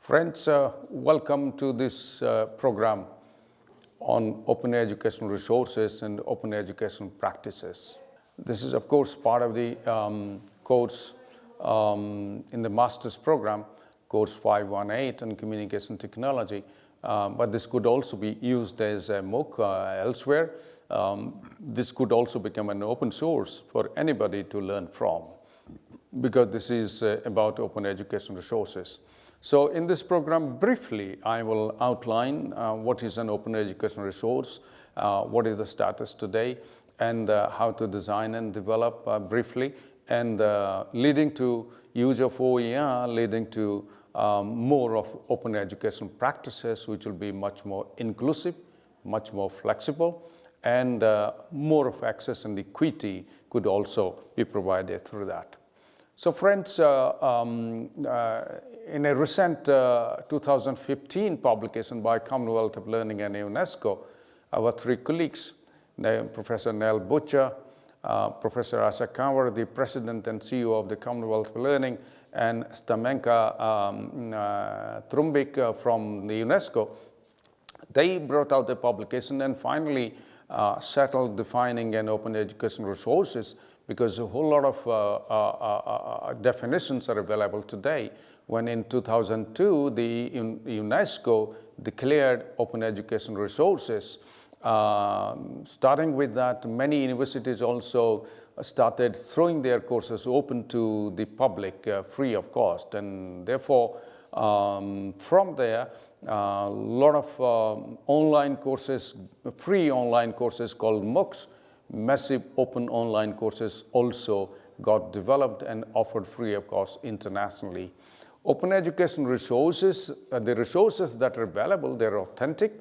Friends, welcome to this program on open educational resources and open educational practices. This is, of course, part of the course in the master's program, course 518 on communication technology, but this could also be used as a MOOC elsewhere. This could also become an open source for anybody to learn from, because this is about open education resources. So in this program, briefly, I will outline what is an open education resource, what is the status today, and how to design and develop briefly, and leading to use of OER, leading to more of open education practices, which will be much more inclusive, much more flexible, and more of access and equity could also be provided through that. So friends, in a recent 2015 publication by Commonwealth of Learning and UNESCO, our three colleagues, Professor Neil Butcher, Professor Asa Kanwar, the President and CEO of the Commonwealth of Learning, and Stamenka Trumbik from the UNESCO, they brought out a publication and finally settled defining an open education resources, because a whole lot of definitions are available today, when in 2002 the UNESCO declared open education resources. Starting with that, many universities also started throwing their courses open to the public free of cost, and therefore from there a lot of online courses, free online courses called MOOCs, massive open online courses, also got developed and offered free of cost internationally. Open education resources, the resources that are available, they're authentic.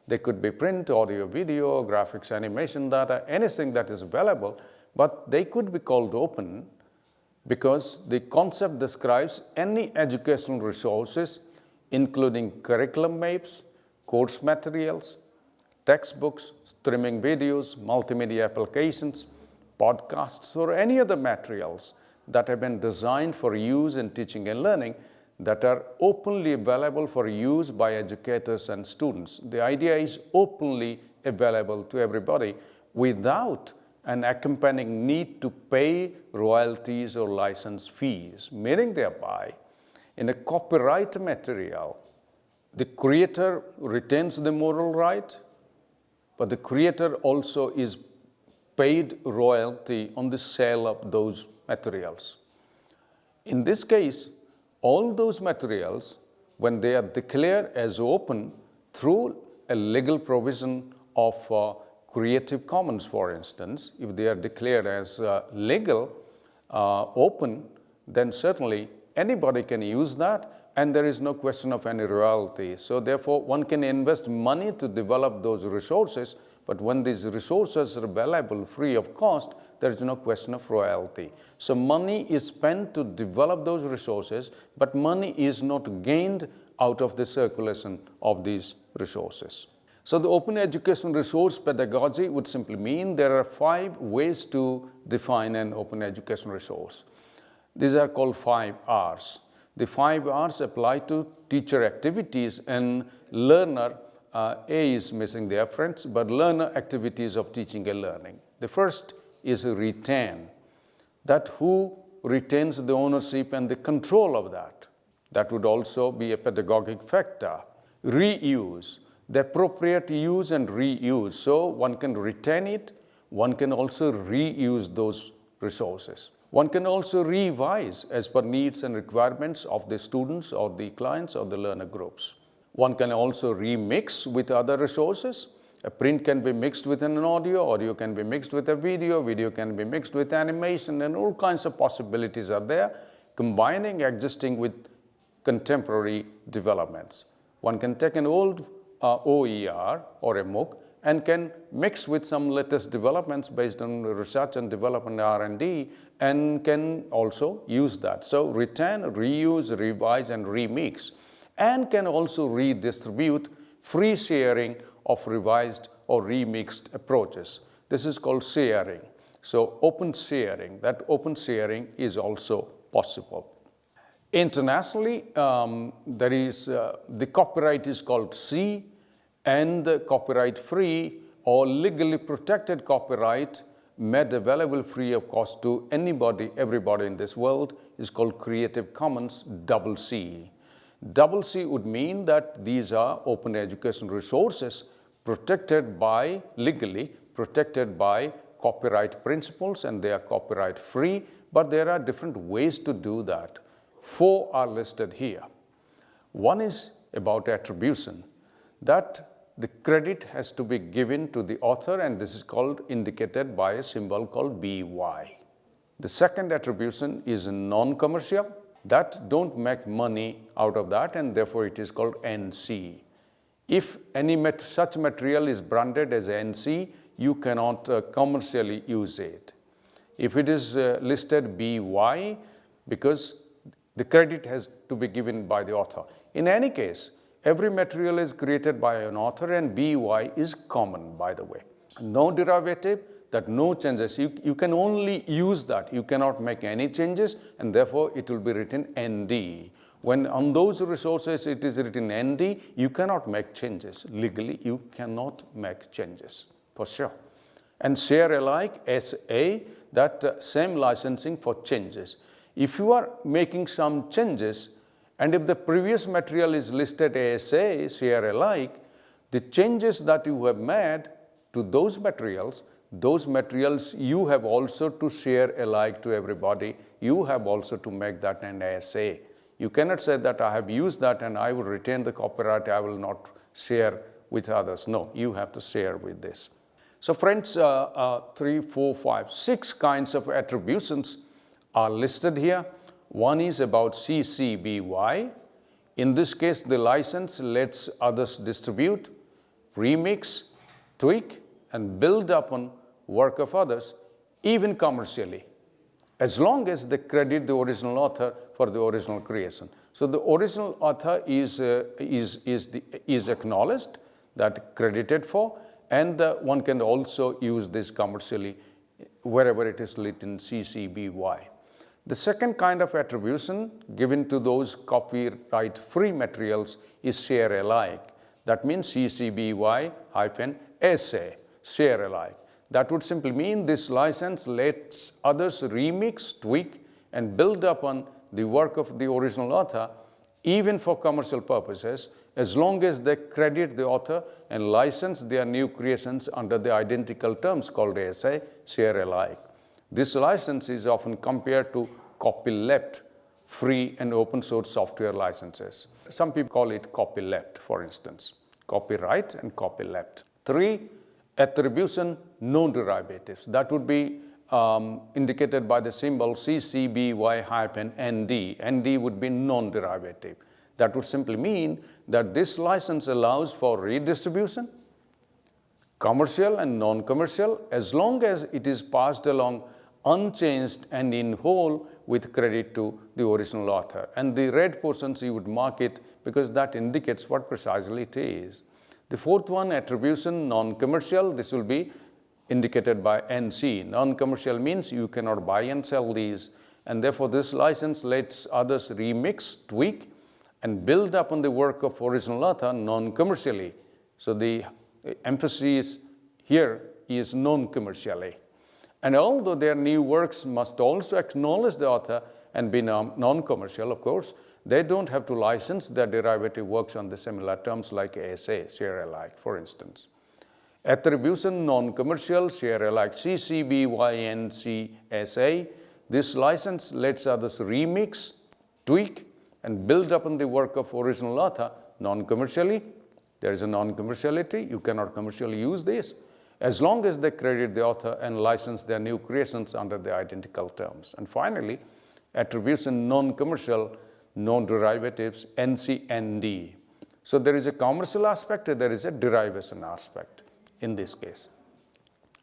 They could be print, audio, video, graphics, animation data, anything that is available, but they could be called open because the concept describes any educational resources, including curriculum maps, course materials, textbooks, streaming videos, multimedia applications, podcasts, or any other materials that have been designed for use in teaching and learning that are openly available for use by educators and students. The idea is openly available to everybody without an accompanying need to pay royalties or license fees, meaning thereby, in a copyright material, the creator retains the moral right, but the creator also is paid royalty on the sale of those materials. In this case, all those materials, when they are declared as open through a legal provision of Creative Commons, for instance, if they are declared as legal, open, then certainly anybody can use that, and there is no question of any royalty. So therefore, one can invest money to develop those resources, but when these resources are available free of cost, there is no question of royalty. So money is spent to develop those resources, but money is not gained out of the circulation of these resources. So the open education resource pedagogy would simply mean there are 5 ways to define an open education resource. These are called 5 R's. The 5 R's apply to teacher activities and learner, A is missing there, friends, but learner activities of teaching and learning. The first is retain, that who retains the ownership and the control of that. That would also be a pedagogic factor. Reuse, the appropriate use and reuse. So one can retain it, one can also reuse those resources. One can also revise as per needs and requirements of the students or the clients or the learner groups. One can also remix with other resources. A print can be mixed with an audio, audio can be mixed with a video, video can be mixed with animation, and all kinds of possibilities are there, combining existing with contemporary developments. One can take an old OER or a MOOC and can mix with some latest developments based on research and development R&D, and can also use that. So retain, reuse, revise, and remix, and can also redistribute free sharing of revised or remixed approaches. This is called sharing. So open sharing, that open sharing is also possible. Internationally, there is the copyright is called C, and the copyright free or legally protected copyright made available free of cost to anybody, everybody in this world is called Creative Commons CC. CC would mean that these are open education resources protected by, legally protected by copyright principles, and they are copyright free, but there are different ways to do that. 4 are listed here. One is about attribution, that the credit has to be given to the author, and this is called indicated by a symbol called BY. The second attribution is non-commercial, that don't make money out of that, and therefore it is called NC. If any such material is branded as NC, you cannot commercially use it. If it is listed BY, because the credit has to be given by the author. In any case, every material is created by an author, and BY is common, by the way. No derivative, that no changes. You can only use that. You cannot make any changes, and therefore it will be written ND. When on those resources it is written ND, you cannot make changes. Legally, you cannot make changes, for sure. And share alike, SA, that same licensing for changes. If you are making some changes, and if the previous material is listed as SA, share alike, the changes that you have made to those materials you have also to share alike to everybody. You have also to make that an SA. You cannot say that I have used that and I will retain the copyright, I will not share with others. No, you have to share with this. So friends, 3, 4, 5, 6 kinds of attributions are listed here. One is about CC BY. In this case, the license lets others distribute, remix, tweak, and build upon work of others, even commercially, as long as they credit the original author for the original creation. So the original author is acknowledged, that credited for, and one can also use this commercially wherever it is written CC BY. The second kind of attribution given to those copyright-free materials is share alike. That means CC BY-SA, share alike. That would simply mean this license lets others remix, tweak, and build upon the work of the original author, even for commercial purposes, as long as they credit the author and license their new creations under the identical terms called SA, share alike. This license is often compared to copyleft, free and open source software licenses. Some people call it copyleft, for instance. Copyright and copyleft. 3, attribution non-derivatives. That would be indicated by the symbol CC-BY-ND. ND would be non-derivative. That would simply mean that this license allows for redistribution, commercial and non-commercial, as long as it is passed along unchanged and in whole with credit to the original author. And the red portions you would mark it because that indicates what precisely it is. The fourth one, attribution non-commercial, this will be indicated by NC. Non-commercial means you cannot buy and sell these, and therefore this license lets others remix, tweak, and build upon the work of original author non-commercially. So the emphasis here is non-commercially. And although their new works must also acknowledge the author and be non-commercial, of course, they don't have to license their derivative works on the similar terms like SA, share alike, for instance. Attribution non-commercial, share alike, CC-BY-NC-SA. This license lets others remix, tweak, and build upon the work of original author non-commercially. There is a non-commerciality, you cannot commercially use this, as long as they credit the author and license their new creations under the identical terms. And finally, attribution non-commercial, non-derivatives, NC-ND. So there is a commercial aspect, there is a derivation aspect in this case.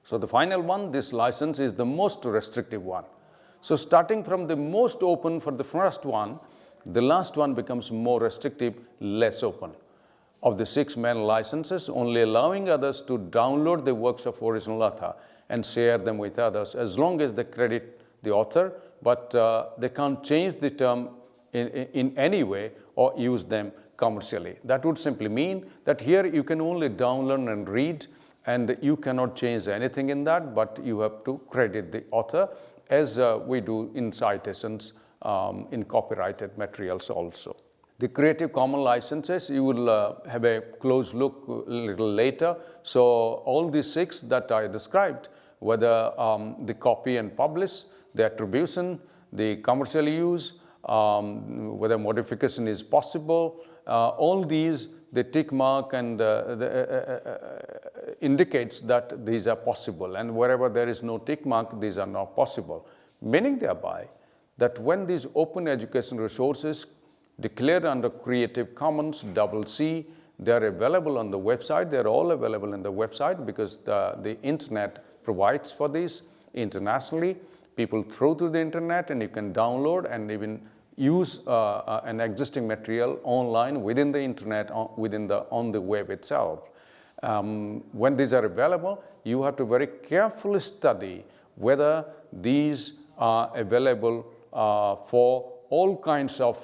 So the final one, this license is the most restrictive one. So starting from the most open for the first one, the last one becomes more restrictive, less open. Of the 6 main licenses, only allowing others to download the works of original author and share them with others as long as they credit the author, but they can't change the term in any way or use them commercially. That would simply mean that here you can only download and read, and you cannot change anything in that, but you have to credit the author, as we do in citations in copyrighted materials also. The Creative Commons licenses, you will have a close look a little later. So all the 6 that I described, whether the copy and publish, the attribution, the commercial use, whether modification is possible, all these, the tick mark and indicates that these are possible, and wherever there is no tick mark, these are not possible. Meaning thereby that when these open education resources declared under Creative Commons CC, they are available on the website. They are all available on the website because the internet provides for this internationally. People throw to the internet, and you can download and even use an existing material online within the internet, on the web itself. When these are available, you have to very carefully study whether these are available for all kinds of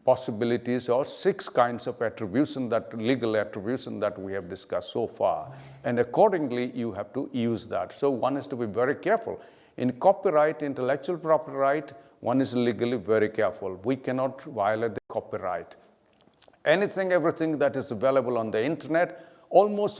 possibilities, or 6 kinds of attribution, that legal attribution that we have discussed so far. And accordingly, you have to use that. So one has to be very careful. In copyright, intellectual property right, one is legally very careful. We cannot violate the copyright. Anything, everything that is available on the internet, almost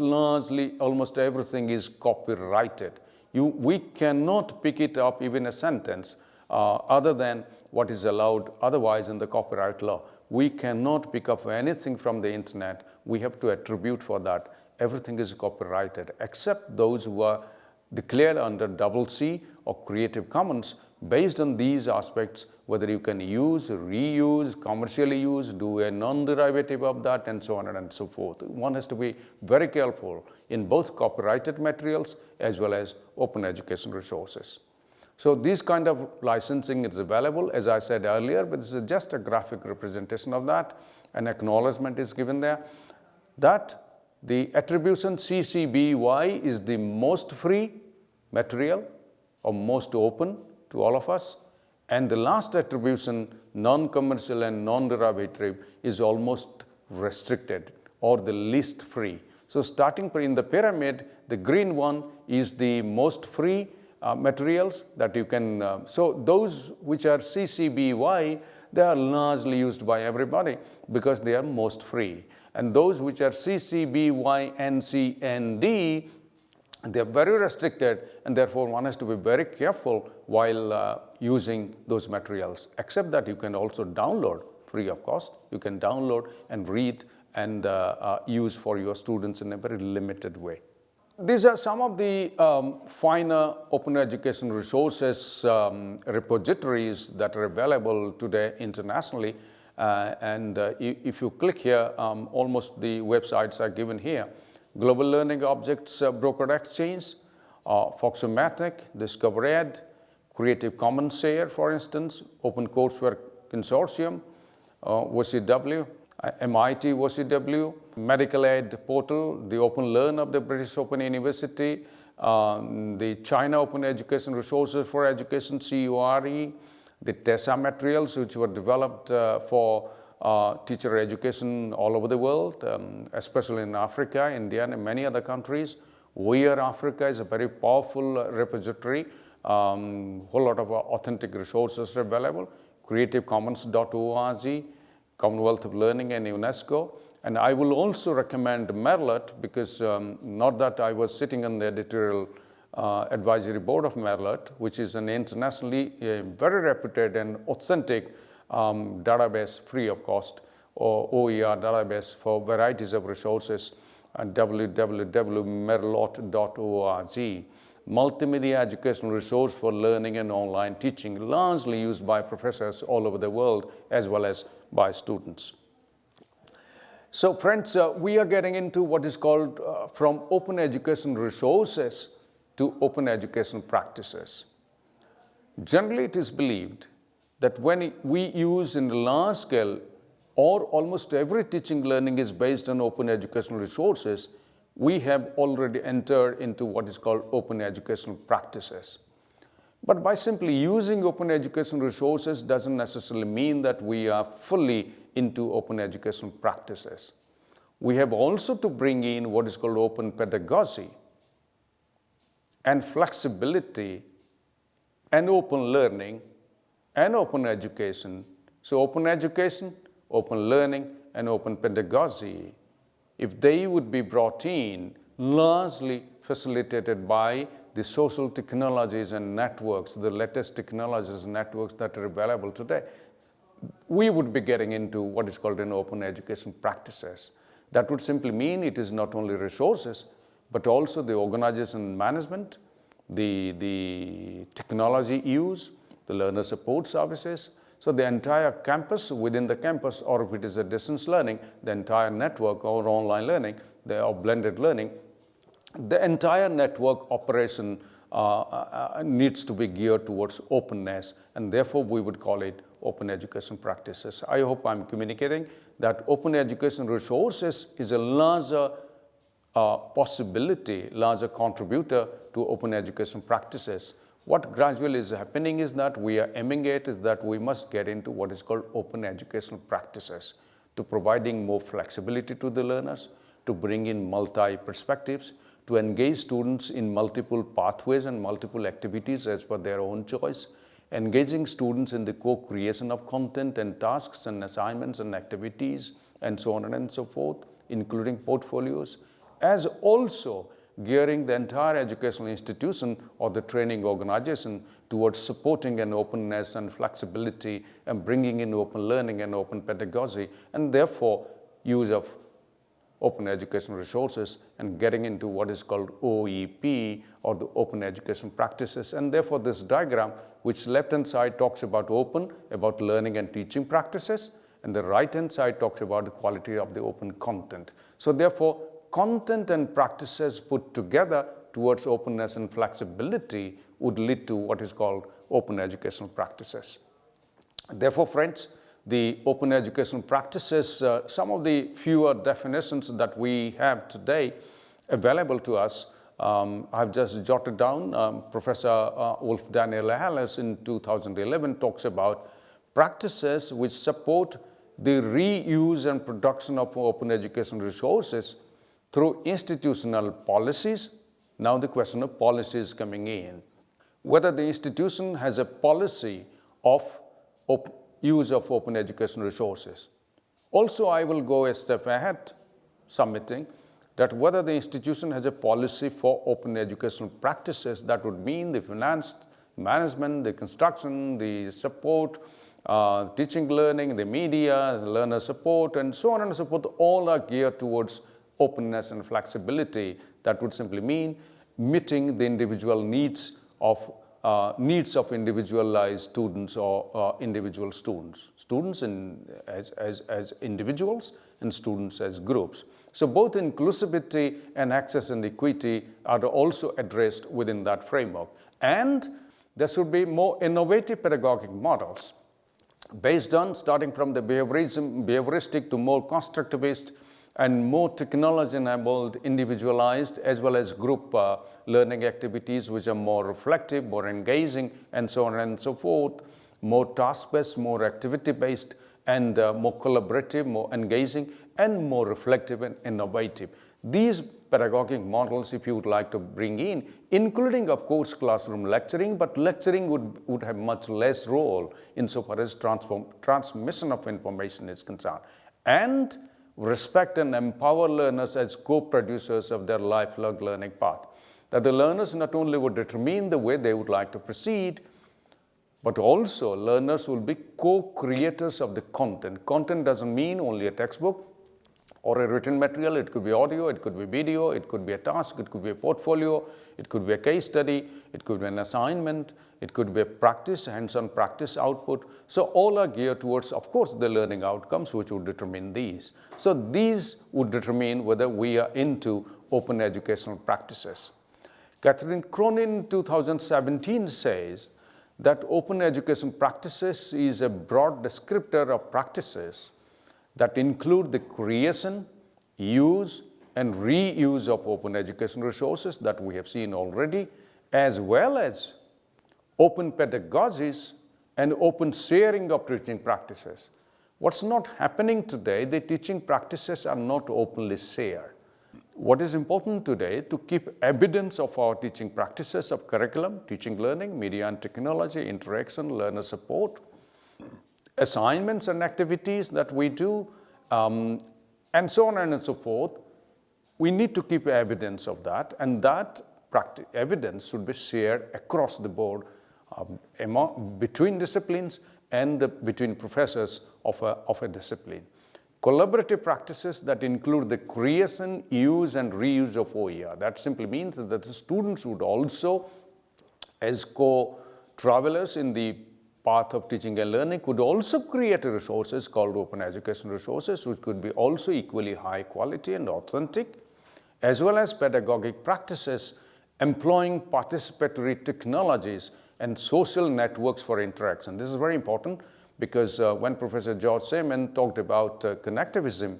everything is copyrighted. We cannot pick it up, even a sentence, other than what is allowed otherwise in the copyright law. We cannot pick up anything from the internet. We have to attribute for that. Everything is copyrighted, except those who are declared under CC or Creative Commons. Based on these aspects, whether you can use, reuse, commercially use, do a non-derivative of that, and so on and so forth. One has to be very careful in both copyrighted materials as well as open education resources. So this kind of licensing is available, as I said earlier, but this is just a graphic representation of that. An acknowledgement is given there that the attribution CC BY is the most free material or most open to all of us. And the last attribution, non-commercial and non-derivative, is almost restricted or the least free. So starting in the pyramid, the green one is the most free materials that you can, so those which are CC BY, they are largely used by everybody because they are most free. And those which are CC BY, NC, ND, they are very restricted, and therefore one has to be very careful while using those materials, except that you can also download free of cost. You can download and read and use for your students in a very limited way. These are some of the finer open education resources repositories that are available today internationally. If you click here, almost the websites are given here. Global Learning Objects Brokered Exchange, Foxomatic, DiscoverEd, Creative Commons Share, for instance, Open Courseware Consortium, OCW, MIT OCW, Medical Aid Portal, the Open Learn of the British Open University, the China Open Education Resources for Education, CURE, the TESA materials which were developed for teacher education all over the world, especially in Africa, India, and many other countries. OER Africa is a very powerful repository. Whole lot of authentic resources are available. CreativeCommons.org, Commonwealth of Learning, and UNESCO. And I will also recommend Merlot because not that I was sitting on the editorial advisory board of Merlot, which is an internationally very reputed and authentic database free of cost, or OER database for varieties of resources at www.merlot.org. Multimedia educational resource for learning and online teaching, largely used by professors all over the world as well as by students. So friends, we are getting into what is called from open education resources to open education practices. Generally, it is believed that when we use in a large scale, or almost every teaching learning is based on open educational resources, we have already entered into what is called open educational practices. But by simply using open education resources doesn't necessarily mean that we are fully into open education practices. We have also to bring in what is called open pedagogy and flexibility and open learning and open education. So open education, open learning, and open pedagogy, if they would be brought in, largely facilitated by the social technologies and networks, the latest technologies and networks that are available today, we would be getting into what is called an open education practices. That would simply mean it is not only resources, but also the organization management, the technology use, the learner support services. So the entire campus, within the campus, or if it is a distance learning, the entire network or online learning, or blended learning, the entire network operation needs to be geared towards openness, and therefore we would call it open education practices. I hope I'm communicating that open education resources is a larger possibility, larger contributor to open education practices. What gradually is happening is that we are aiming at is that we must get into what is called open educational practices, to providing more flexibility to the learners, to bring in multi-perspectives, to engage students in multiple pathways and multiple activities as per their own choice, engaging students in the co-creation of content and tasks and assignments and activities and so on and so forth, including portfolios, as also gearing the entire educational institution or the training organization towards supporting an openness and flexibility and bringing in open learning and open pedagogy, and therefore use of open education resources and getting into what is called OEP, or the open education practices. And therefore this diagram, which left-hand side talks about open, about learning and teaching practices, and the right-hand side talks about the quality of the open content. So therefore, content and practices put together towards openness and flexibility would lead to what is called open educational practices. Therefore, friends, the open educational practices, some of the fewer definitions that we have today available to us, I've just jotted down. Professor Wolf Daniel Haller in 2011 talks about practices which support the reuse and production of open education resources through institutional policies. Now the question of policy is coming in. Whether the institution has a policy of use of open education resources. Also, I will go a step ahead, submitting that whether the institution has a policy for open educational practices, that would mean the finance, management, the construction, the support, teaching, learning, the media, learner support, and so on and so forth, all are geared towards openness and flexibility. That would simply mean meeting the individual needs of individualized students or individual students. Students as individuals and students as groups. So both inclusivity and access and equity are also addressed within that framework. And there should be more innovative pedagogic models based on starting from the behavioristic to more constructivist and more technology-enabled, individualized, as well as group learning activities which are more reflective, more engaging, and so on and so forth, more task-based, more activity-based, and more collaborative, more engaging, and more reflective and innovative. These pedagogic models, if you would like to bring in, including, of course, classroom lecturing, but lecturing would have much less role insofar as transmission of information is concerned. And respect and empower learners as co-producers of their lifelong learning path. That the learners not only would determine the way they would like to proceed, but also learners will be co-creators of the content. Content doesn't mean only a textbook or a written material. It could be audio, it could be video, it could be a task, it could be a portfolio, it could be a case study, it could be an assignment, it could be a practice, hands-on practice output. So all are geared towards, of course, the learning outcomes which would determine these. So these would determine whether we are into open educational practices. Catherine Cronin 2017 says that open education practices is a broad descriptor of practices that include the creation, use, and reuse of open education resources that we have seen already, as well as open pedagogies, and open sharing of teaching practices. What's not happening today, the teaching practices are not openly shared. What is important today to keep evidence of our teaching practices of curriculum, teaching learning, media and technology, interaction, learner support, assignments and activities that we do, and so on and so forth. We need to keep evidence of that, and that evidence should be shared across the board between disciplines and between professors of a discipline. Collaborative practices that include the creation, use and reuse of OER. That simply means that the students would also, as co-travelers in the path of teaching and learning, could also create resources called open education resources, which could be also equally high quality and authentic, as well as pedagogic practices employing participatory technologies and social networks for interaction. This is very important because when Professor George Seaman talked about connectivism,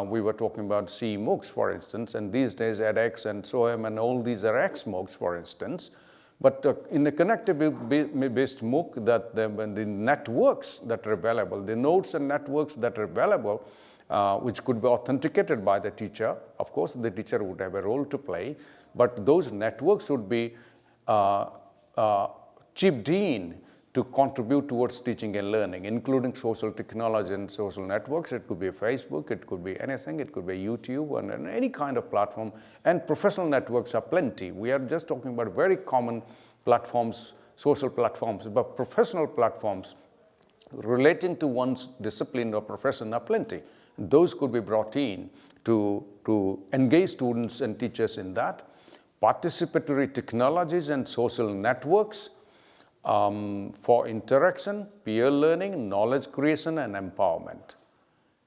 we were talking about CMOOCs, for instance, and these days edX and SOAM and all these are XMOOCs, for instance. But in the connectivity-based MOOC, that the networks that are available, the nodes and networks that are available, which could be authenticated by the teacher. Of course, the teacher would have a role to play, but those networks would be chipped in to contribute towards teaching and learning, including social technology and social networks. It could be Facebook, it could be anything, it could be YouTube, and any kind of platform. And professional networks are plenty. We are just talking about very common platforms, social platforms, but professional platforms relating to one's discipline or profession are plenty. Those could be brought in to engage students and teachers in that. Participatory technologies and social networks for interaction, peer learning, knowledge creation, and empowerment.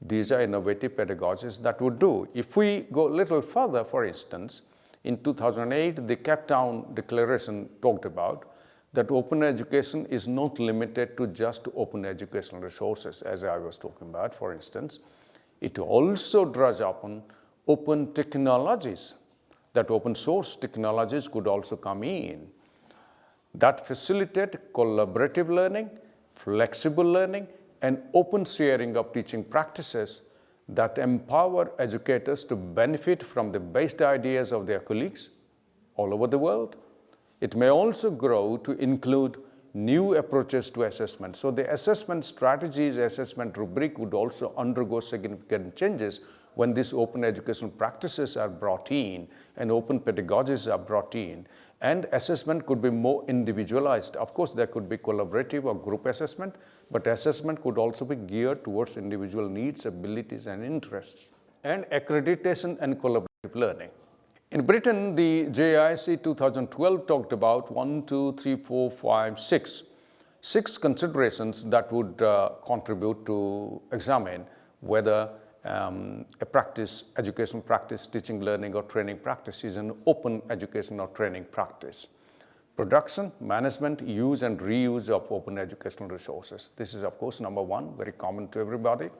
These are innovative pedagogies that would do. If we go a little further, for instance, in 2008, the Cape Town Declaration talked about that open education is not limited to just open educational resources, as I was talking about, for instance. It also draws upon open technologies, that open source technologies could also come in, that facilitate collaborative learning, flexible learning, and open sharing of teaching practices that empower educators to benefit from the best ideas of their colleagues all over the world. It may also grow to include new approaches to assessment. So the assessment strategies, assessment rubric would also undergo significant changes when these open educational practices are brought in and open pedagogies are brought in. And assessment could be more individualized. Of course, there could be collaborative or group assessment, but assessment could also be geared towards individual needs, abilities, and interests. And accreditation and collaborative learning. In Britain, the JIC 2012 talked about 6 considerations that would contribute to examine whether a practice, educational practice, teaching, learning, or training practice is an open education or training practice. Production, management, use, and reuse of open educational resources. This is, of course, number one, very common to everybody.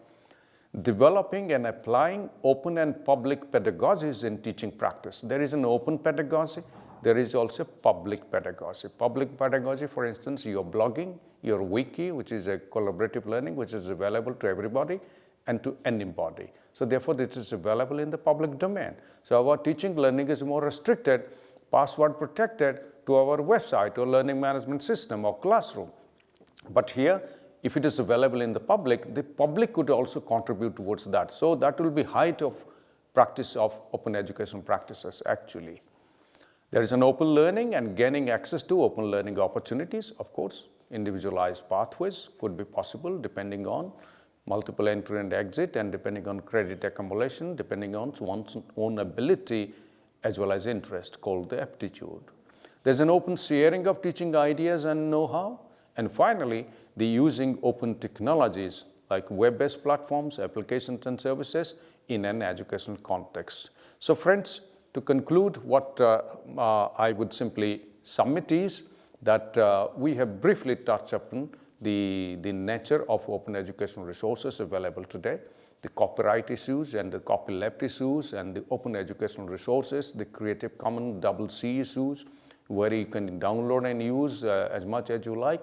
Developing and applying open and public pedagogies in teaching practice. There is an open pedagogy, there is also public pedagogy. Public pedagogy, for instance, your blogging, your wiki, which is a collaborative learning, which is available to everybody and to anybody. So therefore, this is available in the public domain. So our teaching learning is more restricted, password protected to our website or learning management system or classroom. But here, if it is available in the public could also contribute towards that. So that will be height of practice of open education practices actually. There is an open learning and gaining access to open learning opportunities. Of course, individualized pathways could be possible depending on multiple entry and exit and depending on credit accumulation, depending on one's own ability as well as interest, called the aptitude. There's an open sharing of teaching ideas and know-how. And finally, the using open technologies like web-based platforms, applications, and services in an educational context. So friends, to conclude, what I would simply submit is that we have briefly touched upon the nature of open educational resources available today, the copyright issues and the copyleft issues and the open educational resources, the Creative Commons CC issues, where you can download and use as much as you like,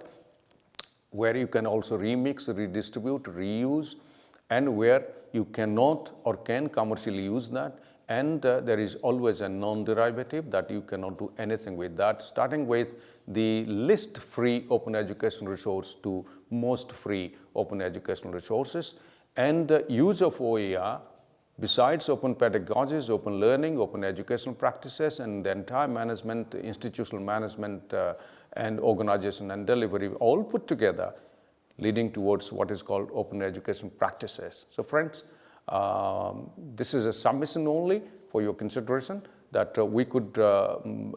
where you can also remix, redistribute, reuse, and where you cannot or can commercially use that. And there is always a non-derivative that you cannot do anything with that, starting with the least free open educational resource to most free open educational resources. And the use of OER, besides open pedagogies, open learning, open educational practices, and the entire management, institutional management and organization and delivery all put together, leading towards what is called open education practices. So friends, this is a submission only for your consideration, that we could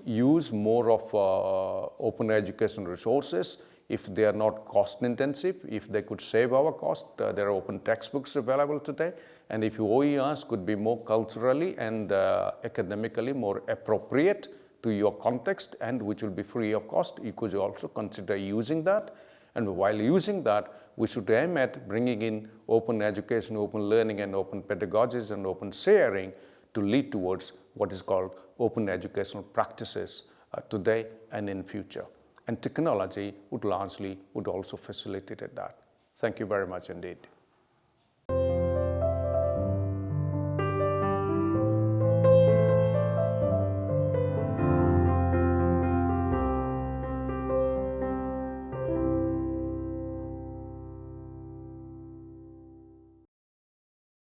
use more of open education resources if they are not cost intensive, if they could save our cost. There are open textbooks available today, and if OERs could be more culturally and academically more appropriate to your context and which will be free of cost, you could also consider using that. And while using that, we should aim at bringing in open education, open learning, and open pedagogies and open sharing to lead towards what is called open educational practices today and in future. And technology would also facilitate that. Thank you very much indeed.